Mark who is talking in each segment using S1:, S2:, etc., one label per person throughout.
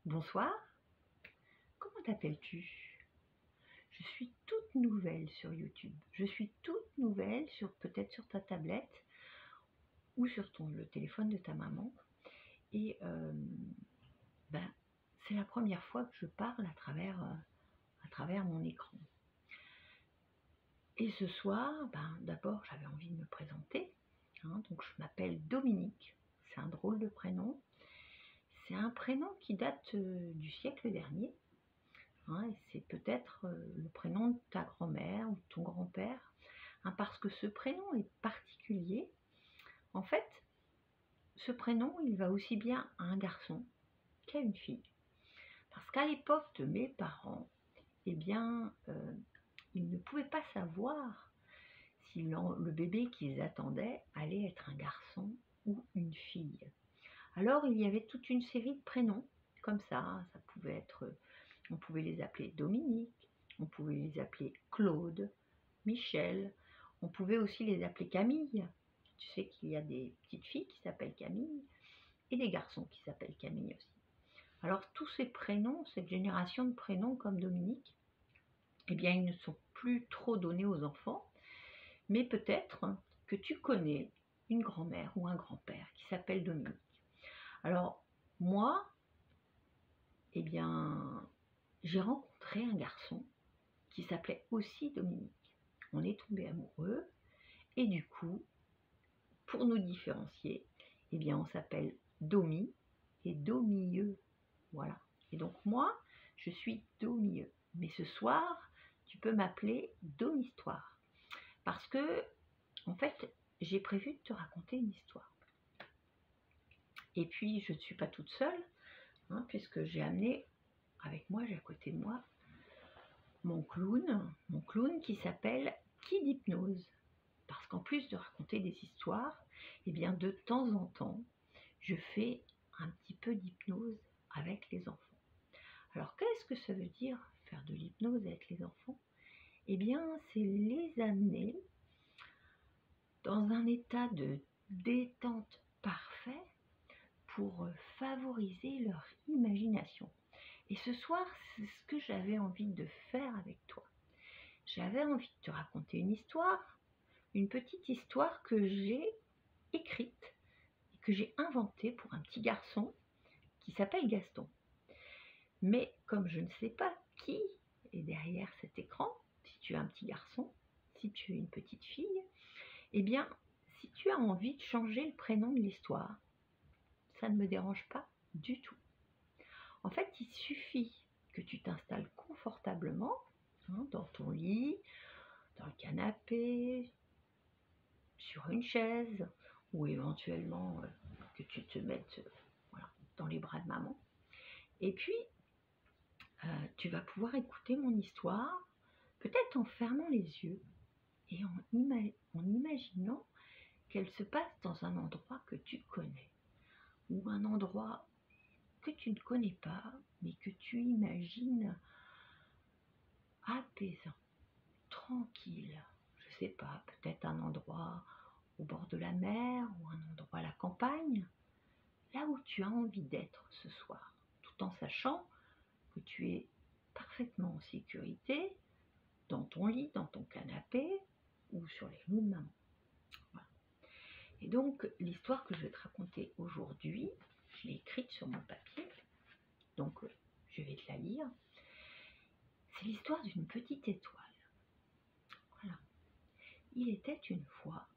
S1: Bonsoir, comment t'appelles-tu? Je suis toute nouvelle sur YouTube. Je suis toute nouvelle peut-être sur ta tablette ou sur le téléphone de ta maman. Et c'est la première fois que je parle à travers mon écran. Et ce soir, d'abord j'avais envie de me présenter. Donc je m'appelle Dominique, c'est un drôle de prénom. C'est un prénom qui date du siècle dernier. Et c'est peut-être le prénom de ta grand-mère ou de ton grand-père, parce que ce prénom est particulier. En fait, ce prénom, il va aussi bien à un garçon qu'à une fille. Parce qu'à l'époque de mes parents, ils ne pouvaient pas savoir si le bébé qu'ils attendaient allait être un garçon ou une fille. Alors, il y avait toute une série de prénoms, comme ça pouvait être... On pouvait les appeler Dominique, on pouvait les appeler Claude, Michel, on pouvait aussi les appeler Camille. Tu sais qu'il y a des petites filles qui s'appellent Camille et des garçons qui s'appellent Camille aussi. Alors tous ces prénoms, cette génération de prénoms comme Dominique, ils ne sont plus trop donnés aux enfants, mais peut-être que tu connais une grand-mère ou un grand-père qui s'appelle Dominique. Alors moi, j'ai rencontré un garçon qui s'appelait aussi Dominique. On est tombés amoureux et du coup, pour nous différencier, on s'appelle Domi et Domilleux. Voilà. Et donc moi, je suis Domilleux. Mais ce soir, tu peux m'appeler Domistoire. Parce que, en fait, j'ai prévu de te raconter une histoire. Et puis, je ne suis pas toute seule, puisque j'ai amené avec moi, j'ai à côté de moi, mon clown qui s'appelle Kid Hypnose. Parce qu'en plus de raconter des histoires, de temps en temps, je fais un petit peu d'hypnose avec les enfants. Alors, qu'est-ce que ça veut dire faire de l'hypnose avec les enfants? C'est les amener dans un état de détente parfait pour favoriser leur imagination. Et ce soir, c'est ce que j'avais envie de faire avec toi. J'avais envie de te raconter une petite histoire que j'ai écrite et que j'ai inventée pour un petit garçon qui s'appelle Gaston. Mais comme je ne sais pas qui est derrière cet écran, si tu es un petit garçon, si tu es une petite fille, si tu as envie de changer le prénom de l'histoire, ça ne me dérange pas du tout. En fait, il suffit que tu t'installes confortablement dans ton lit, dans le canapé, sur une chaise, ou éventuellement que tu te mettes dans les bras de maman. Et puis, tu vas pouvoir écouter mon histoire, peut-être en fermant les yeux et en imaginant qu'elle se passe dans un endroit que tu connais, ou un endroit que tu ne connais pas, mais que tu imagines apaisant, tranquille. Je sais pas, peut-être un endroit au bord de la mer ou un endroit à la campagne, là où tu as envie d'être ce soir, tout en sachant que tu es parfaitement en sécurité dans ton lit, dans ton canapé ou sur les genoux de maman. Voilà. Et donc l'histoire que je vais te raconter aujourd'hui, je l'ai écrite sur mon papier, donc je vais te la lire. C'est l'histoire d'une petite étoile. Voilà. Il était une fois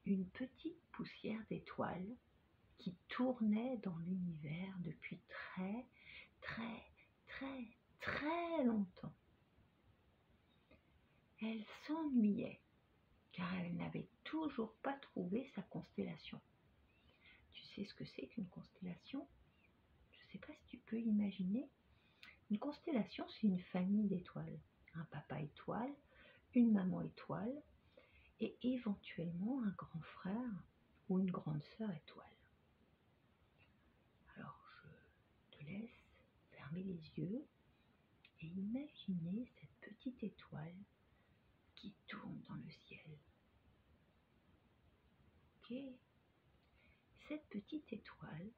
S1: une petite poussière d'étoiles qui tournait dans l'univers depuis très, très, très, très longtemps. Elle s'ennuyait car elle n'avait toujours pas trouvé sa constellation. Tu sais ce que c'est qu'une constellation? Je ne sais pas si tu peux imaginer. Une constellation, c'est une famille d'étoiles. Un papa étoile, une maman étoile et éventuellement un grand frère ou une grande sœur étoile. Alors, je te laisse fermer les yeux et imaginer cette petite étoile qui tourne dans le ciel. Ok? Cette petite étoile,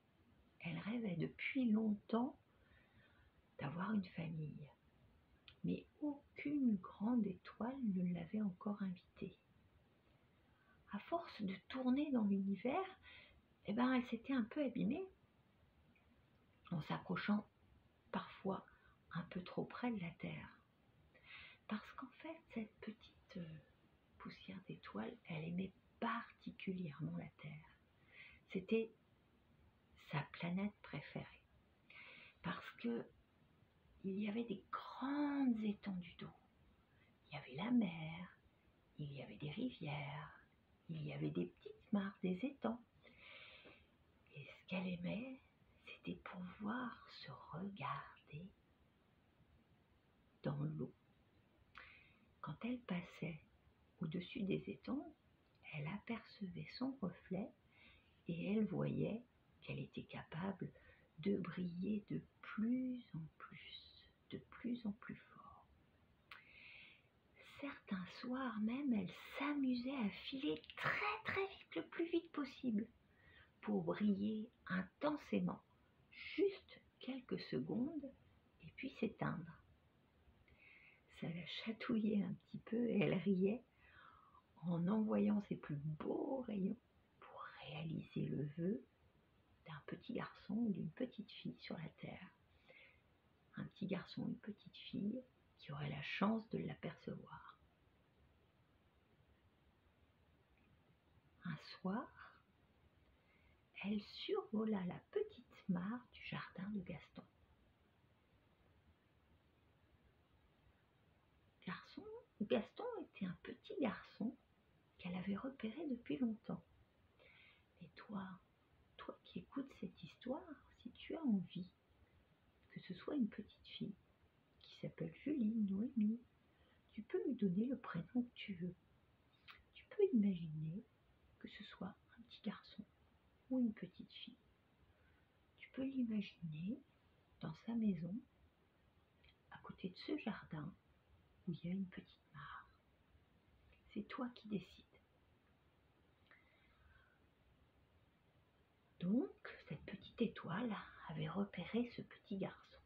S1: elle rêvait depuis longtemps d'avoir une famille. Mais aucune grande étoile ne l'avait encore invité. À force de tourner dans l'univers, elle s'était un peu abîmée en s'approchant parfois un peu trop près de la Terre. Parce qu'en fait, cette petite poussière d'étoiles, elle aimait particulièrement la Terre. C'était sa planète préférée. Parce que il y avait des grandes étendues d'eau. Il y avait la mer, il y avait des rivières, il y avait des petites mares, des étangs. Et ce qu'elle aimait, c'était pouvoir se regarder dans l'eau. Quand elle passait au-dessus des étangs, elle apercevait son reflet et elle voyait qu'elle était capable de briller de plus en plus fort. Certains soirs même, elle s'amusait à filer très vite, le plus vite possible, pour briller intensément, juste quelques secondes, et puis s'éteindre. Ça la chatouillait un petit peu et elle riait en envoyant ses plus beaux rayons pour réaliser le vœu d'un petit garçon ou d'une petite fille sur la Terre. Un petit garçon ou une petite fille qui aurait la chance de l'apercevoir. Un soir, elle survola la petite mare du jardin de Gaston. Gaston était un petit garçon qu'elle avait repéré depuis longtemps. Et toi qui écoutes cette histoire, si tu as envie que ce soit une petite fille qui s'appelle Julie, Noémie, tu peux lui donner le prénom que tu veux. Tu peux imaginer que ce soit un petit garçon ou une petite fille. Tu peux l'imaginer dans sa maison, à côté de ce jardin où il y a une petite mare. C'est toi qui décides. Donc, cette petite étoile avait repéré ce petit garçon.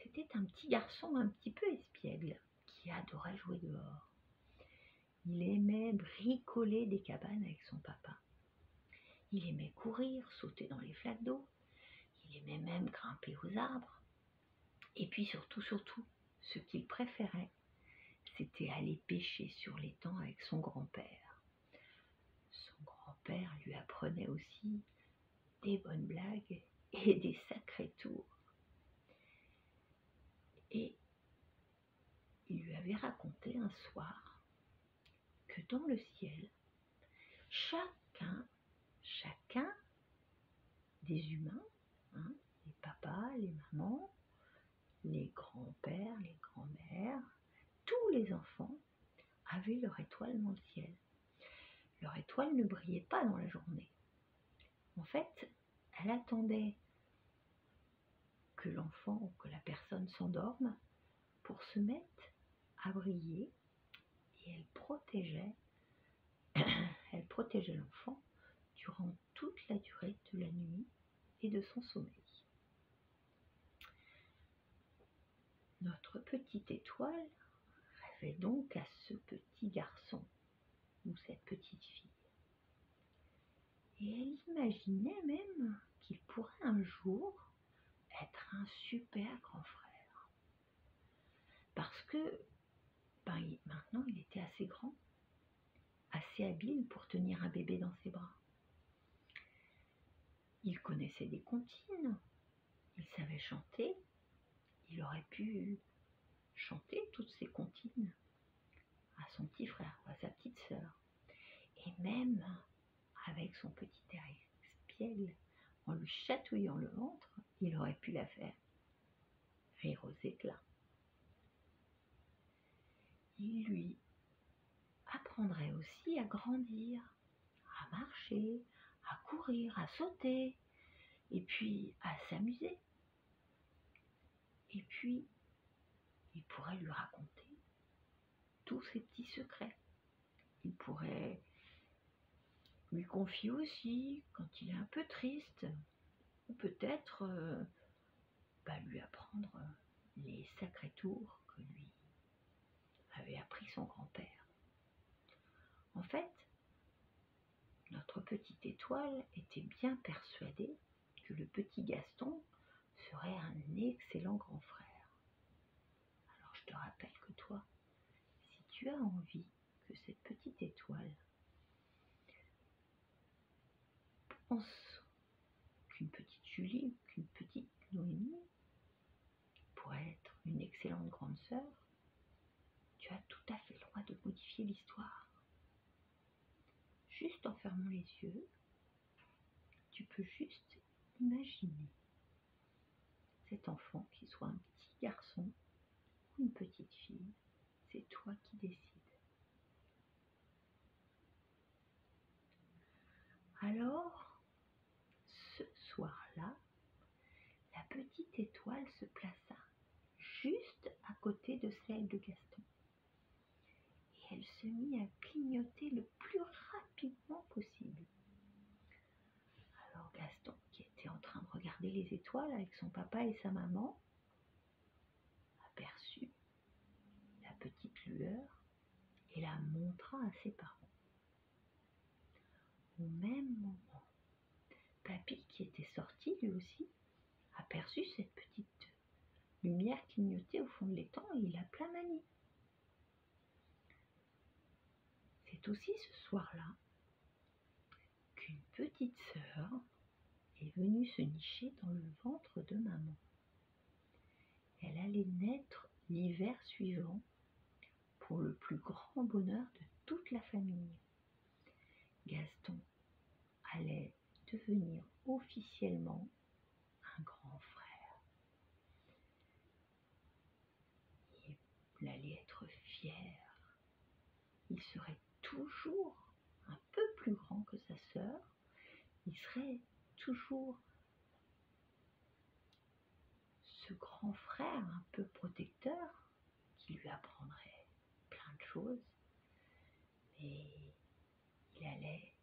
S1: C'était un petit garçon un petit peu espiègle qui adorait jouer dehors. Il aimait bricoler des cabanes avec son papa. Il aimait courir, sauter dans les flaques d'eau. Il aimait même grimper aux arbres. Et puis surtout, ce qu'il préférait, c'était aller pêcher sur l'étang avec son grand-père. Son grand-père lui apprenait aussi des bonnes blagues et des sacrés tours. Et il lui avait raconté un soir que dans le ciel, chacun des humains, les papas, les mamans, les grands-pères, les grands-mères, tous les enfants avaient leur étoile dans le ciel. Leur étoile ne brillait pas dans la journée. En fait, elle attendait que l'enfant ou que la personne s'endorme pour se mettre à briller et elle protégeait l'enfant durant toute la durée de la nuit et de son sommeil. Notre petite étoile rêvait donc à ce petit garçon ou cette petite fille. Et elle imaginait même qu'il pourrait un jour être un super grand frère. Parce que maintenant il était assez grand, assez habile pour tenir un bébé dans ses bras. Il connaissait des comptines, il savait chanter, il aurait pu chanter toutes ces comptines à son petit frère ou à sa petite sœur. Et même avec son petit air espiègle, en lui chatouillant le ventre, il aurait pu la faire rire aux éclats. Il lui apprendrait aussi à grandir, à marcher, à courir, à sauter, et puis à s'amuser. Et puis, il pourrait lui raconter tous ses petits secrets. Il pourrait lui confier aussi quand il est un peu triste, ou peut-être va lui apprendre les sacrés tours que lui avait appris son grand-père. En fait, notre petite étoile était bien persuadée que le petit Gaston serait un excellent grand frère. Alors je te rappelle que toi, si tu as envie que cette petite étoile pense qu'une petite Julie ou qu'une petite Noémie pourrait être une excellente grande sœur, tu as tout à fait le droit de modifier l'histoire. Juste en fermant les yeux, tu peux juste imaginer cet enfant qui soit un petit garçon ou une petite fille. C'est toi qui décides. Alors, ce soir-là, la petite étoile se plaça juste à côté de celle de Gaston. Et elle se mit à clignoter le plus rapidement possible. Alors Gaston, qui était en train de regarder les étoiles avec son papa et sa maman, aperçut la petite lueur et la montra à ses parents. Au même moment, Papy, qui était sorti lui aussi, aperçut cette petite lumière clignoter au fond de l'étang et il appela Mamie. C'est aussi ce soir-là qu'une petite sœur est venue se nicher dans le ventre de maman. Elle allait naître l'hiver suivant pour le plus grand bonheur de toute la famille. Gaston allait devenir officiellement un grand frère. Il allait être fier. Il serait toujours un peu plus grand que sa sœur. Il serait toujours ce grand frère un peu protecteur qui lui apprendrait plein de choses. Mais il allait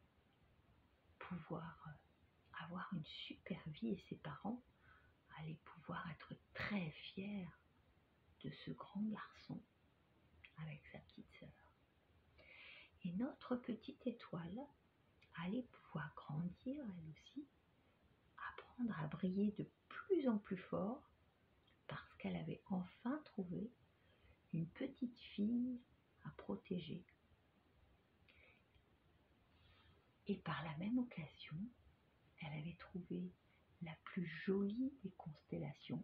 S1: pouvoir avoir une super vie et ses parents allaient pouvoir être très fiers de ce grand garçon avec sa petite sœur. Et notre petite étoile allait pouvoir grandir elle aussi, apprendre à briller de plus en plus fort parce qu'elle avait enfin trouvé une petite fille à protéger. Et par la même occasion, elle avait trouvé la plus jolie des constellations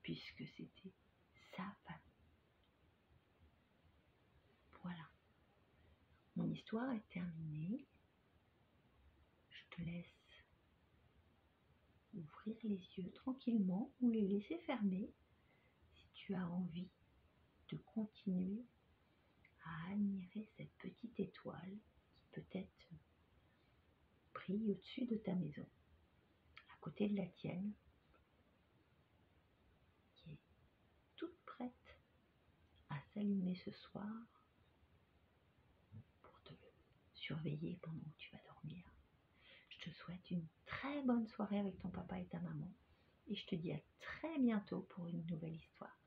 S1: puisque c'était sa famille. Voilà, mon histoire est terminée. Je te laisse ouvrir les yeux tranquillement ou les laisser fermés si tu as envie de continuer à admirer cette petite étoile qui peut-être brille au-dessus de ta maison, à côté de la tienne, qui est toute prête à s'allumer ce soir pour te surveiller pendant que tu vas dormir. Je te souhaite une très bonne soirée avec ton papa et ta maman et je te dis à très bientôt pour une nouvelle histoire.